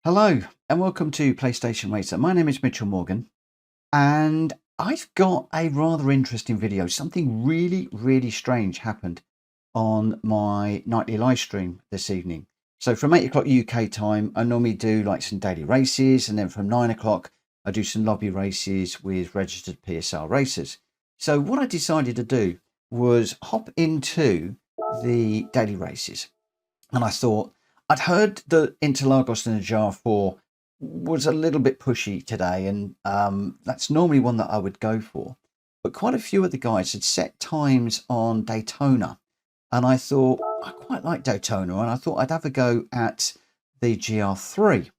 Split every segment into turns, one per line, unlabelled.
Hello and welcome to PlayStation Racer. My name is Mitchell Morgan and I've got a rather interesting video. Something really strange happened on my nightly live stream this evening. So from 8 o'clock UK time, I normally do like some daily races, and then from 9 o'clock I do some lobby races with registered PSR racers. So what I decided to do was hop into the daily races, and I thought, I'd heard that Interlagos and the Jar 4 was a little bit pushy today, and that's normally one that I would go for. But quite a few of the guys had set times on Daytona, and I thought, I quite like Daytona, and I thought I'd have a go at the GR3.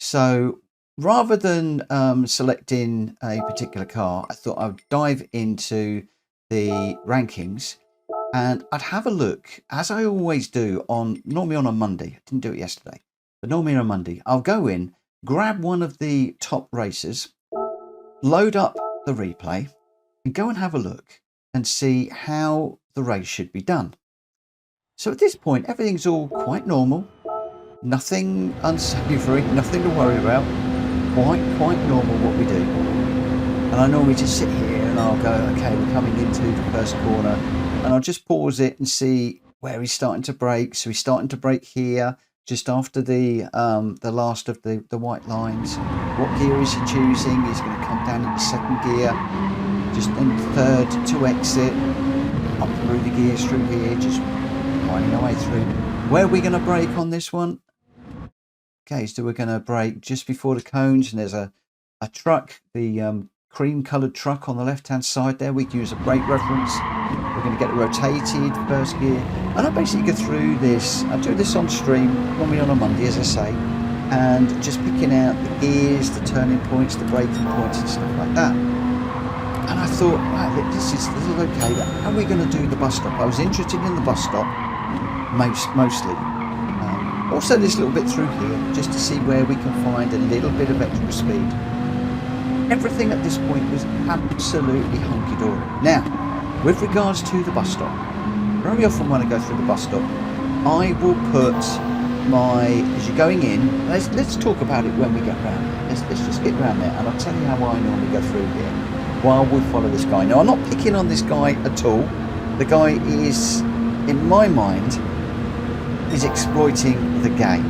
So rather than selecting a particular car, I thought I would dive into the rankings and I'd have a look, as I always do, normally on a Monday. I didn't do it yesterday, but normally on a Monday, I'll go in, grab one of the top racers, load up the replay, and go and have a look and see how the race should be done. So at this point, everything's all quite normal, nothing unsavoury, nothing to worry about, quite normal what we do. And I normally just sit here and I'll go, okay, we're coming into the first corner, and I'll just pause it and see where he's starting to brake. So he's starting to brake here, just after the last of the white lines. What gear is he choosing? He's going to come down into second gear, just in third to exit, up through the gears through here, just winding our way through. Where are we going to brake on this one? Okay, so we're going to brake just before the cones, and there's a truck, the cream coloured truck on the left hand side there. We can use a brake reference. We're going to get it rotated, first gear. And I basically go through this. I do this on stream, normally on a Monday, as I say, and just picking out the gears, the turning points, the braking points and stuff like that. And I thought, wow, this is okay. How are we going to do the bus stop? I was interested in the bus stop mostly. Also this little bit through here, just to see where we can find a little bit of extra speed. Everything at this point was absolutely hunky-dory. Now, with regards to the bus stop, very often when I go through the bus stop, I will put as you're going in, let's talk about it when we get round. Let's just get round there, and I'll tell you how I normally go through here while we follow this guy. Now, I'm not picking on this guy at all. The guy is, in my mind, is exploiting the game.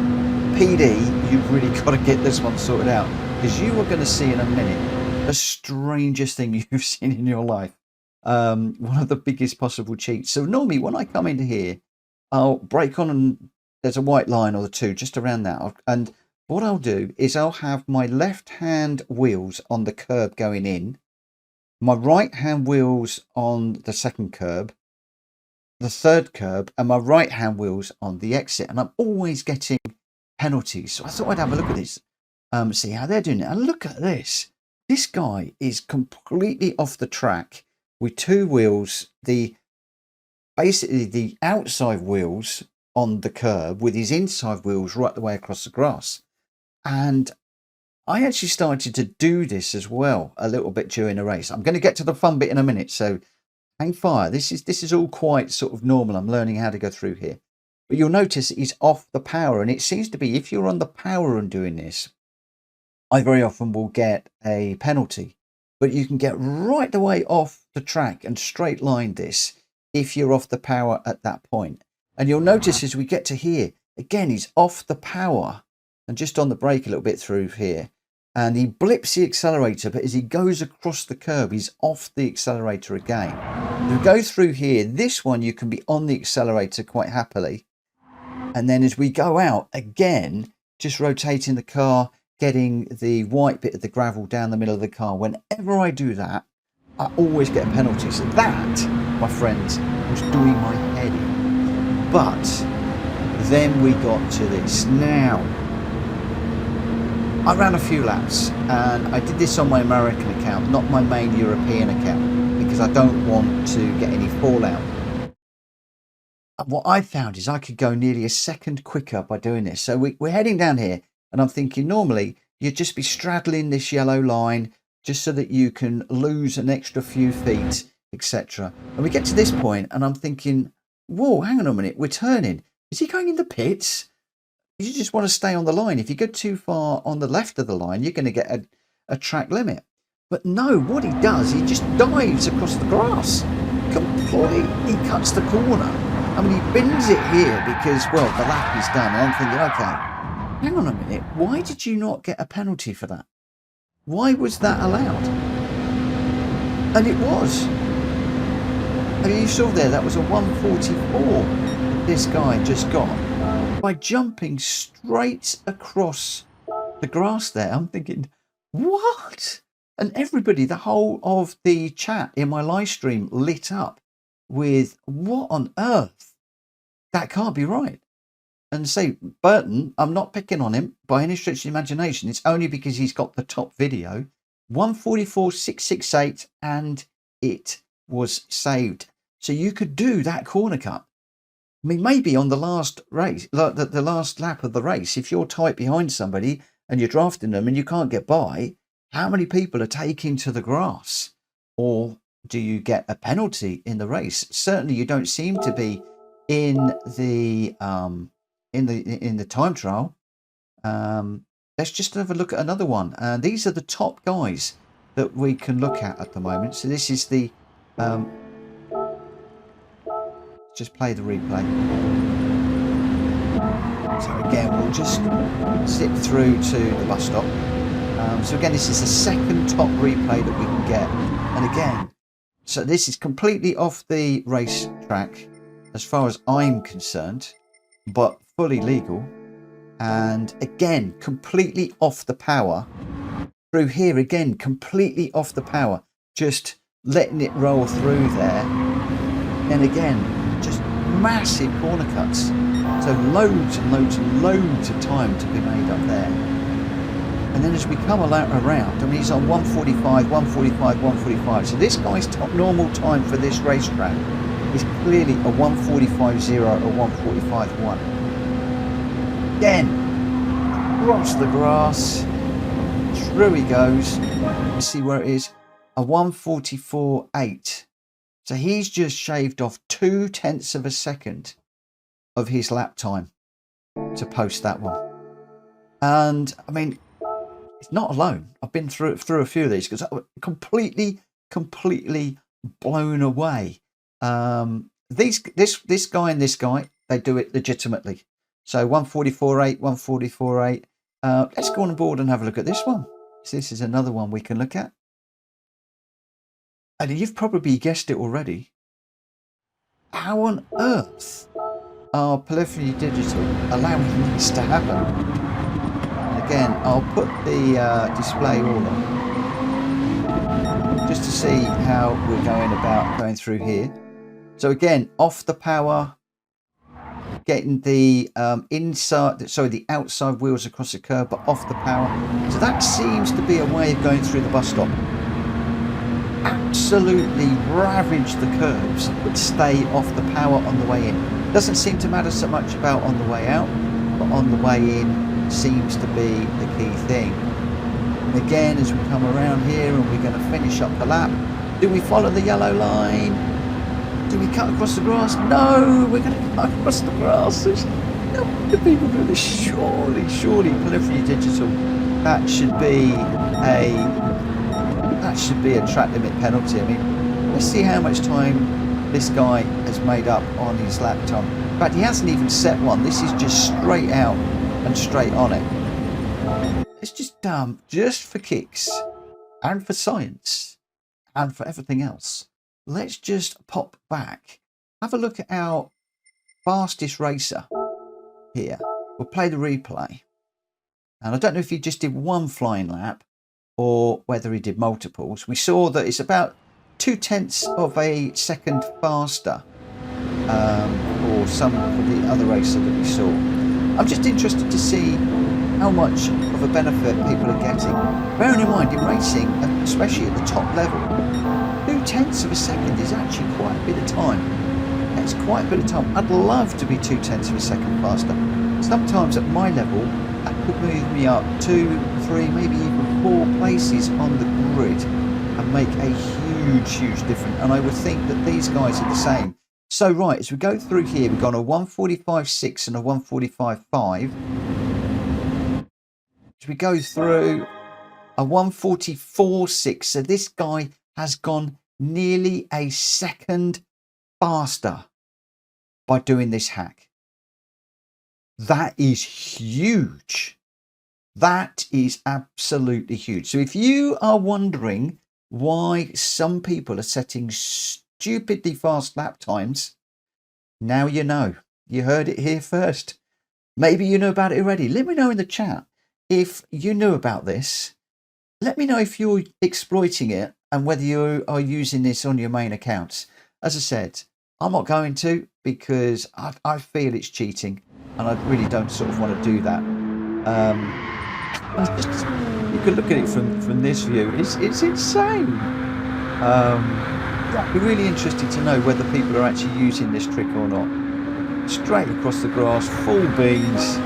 PD, you've really got to get this one sorted out, because you are going to see in a minute the strangest thing you've seen in your life. One of the biggest possible cheats. So normally when I come into here, I'll brake on, and there's a white line or the two just around that. And what I'll do is I'll have my left hand wheels on the curb going in, my right hand wheels on the second curb, the third curb, and my right hand wheels on the exit. And I'm always getting penalties. So I thought I'd have a look at this, see how they're doing it. And look at this. This guy is completely off the track with two wheels, basically the outside wheels on the curb with his inside wheels right the way across the grass. And I actually started to do this as well a little bit during the race. I'm going to get to the fun bit in a minute, so hang fire. This is all quite sort of normal. I'm learning how to go through here. But you'll notice he's off the power, and it seems to be, if you're on the power and doing this, I very often will get a penalty. But you can get right the way off the track and straight line this if you're off the power at that point. And you'll notice as we get to here, again, he's off the power and just on the brake a little bit through here. And he blips the accelerator, but as he goes across the curb, he's off the accelerator again. If we go through here, this one you can be on the accelerator quite happily. And then as we go out, again, just rotating the car, getting the white bit of the gravel down the middle of the car. Whenever I do that, I always get a penalty. So that, my friends, was doing my head in. But then we got to this. Now, I ran a few laps, and I did this on my American account, not my main European account, because I don't want to get any fallout. And what I found is I could go nearly a second quicker by doing this. So we're heading down here, and I'm thinking normally you'd just be straddling this yellow line just so that you can lose an extra few feet, etc. And we get to this point, and I'm thinking, whoa, hang on a minute, we're turning. Is he going in the pits? You just want to stay on the line. If you go too far on the left of the line, you're going to get a track limit. But no, what he does, he just dives across the grass. Completely cuts the corner. I mean, he bends it here because, well, the lap is done. And I'm thinking, okay, hang on a minute. Why did you not get a penalty for that? Why was that allowed? And it was. I mean, you saw there, that was a 144 this guy just got by jumping straight across the grass there. I'm thinking, what? And everybody, the whole of the chat in my live stream lit up with, what on earth? That can't be right. And say, Burton, I'm not picking on him by any stretch of the imagination. It's only because he's got the top video. 144.668 and it was saved. So you could do that corner cut. I mean, maybe on the last race, the last lap of the race, if you're tight behind somebody and you're drafting them and you can't get by, how many people are taking to the grass? Or do you get a penalty in the race? Certainly you don't seem to be in the time trial. Let's just have a look at another one. These are the top guys that we can look at the moment. So this is the just play the replay. So again, we'll just zip through to the bus stop. So again, this is the second top replay that we can get. And again, so this is completely off the racetrack as far as I'm concerned, but fully legal. And again, completely off the power. Through here again, completely off the power. Just letting it roll through there. And again, just massive corner cuts. So loads and loads and loads of time to be made up there. And then as we come around, I mean, he's on 145, 145, 145. So this guy's top normal time for this racetrack is clearly a 145.0 or 145.1. Again, across the grass, through he goes. Let's see where it is. A 144.8. So he's just shaved off 0.2 of a second of his lap time to post that one. And I mean, it's not alone. I've been through a few of these because I was completely blown away. This guy and this guy, they do it legitimately. So 144.8, 144.8. Let's go on board and have a look at this one. So this is another one we can look at. And you've probably guessed it already. How on earth are Polyphony Digital allowing this to happen? And again, I'll put the display all on just to see how we're going through here. So again, off the power, getting the the outside wheels across the curb, but off the power. So that seems to be a way of going through the bus stop. Absolutely ravage the curves, but stay off the power on the way in. Doesn't seem to matter so much about on the way out, but on the way in seems to be the key thing. And again, as we come around here and we're going to finish up the lap, do we follow the yellow line? Do we cut across the grass? No, we're going to cut across the grass. There's no the people do this. Surely, Polyphony Digital. That should be a track limit penalty. I mean, let's see how much time this guy has made up on his lap time. In fact, he hasn't even set one. This is just straight out and straight on it. It's just dumb, just for kicks and for science and for everything else. Let's just pop back. Have a look at our fastest racer here. We'll play the replay. And I don't know if he just did one flying lap or whether he did multiples. We saw that it's about 0.2 of a second faster for some of the other racer that we saw. I'm just interested to see how much of a benefit people are getting. Bearing in mind, in racing, especially at the top level, 0.2 of a second is actually quite a bit of time. It's quite a bit of time. I'd love to be 0.2 of a second faster. Sometimes at my level, that could move me up 2, 3, maybe even 4 places on the grid and make a huge difference. And I would think that these guys are the same. So right, as we go through here, we've got a 145.6 and a 145.5. as we go through a 144.6. So this guy has gone nearly a second faster by doing this hack. That is huge. That is absolutely huge. So if you are wondering why some people are setting stupidly fast lap times, now you know. You heard it here first. Maybe you know about it already. Let me know in the chat if you knew about this. Let me know if you're exploiting it and whether you are using this on your main accounts. As I said, I'm not going to, because I feel it's cheating and I really don't sort of want to do that. You can look at it from this view. It's insane. It'd be really interesting to know whether people are actually using this trick or not. Straight across the grass, full beans.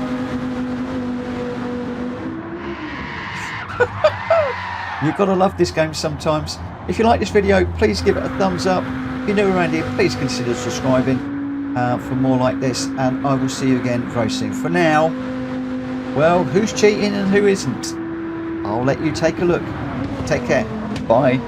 You've got to love this game sometimes. If you like this video, please give it a thumbs up. If you're new around here, please consider subscribing for more like this, and I will see you again very soon. For now, well, who's cheating and who isn't? I'll let you take a look. Take care. Bye.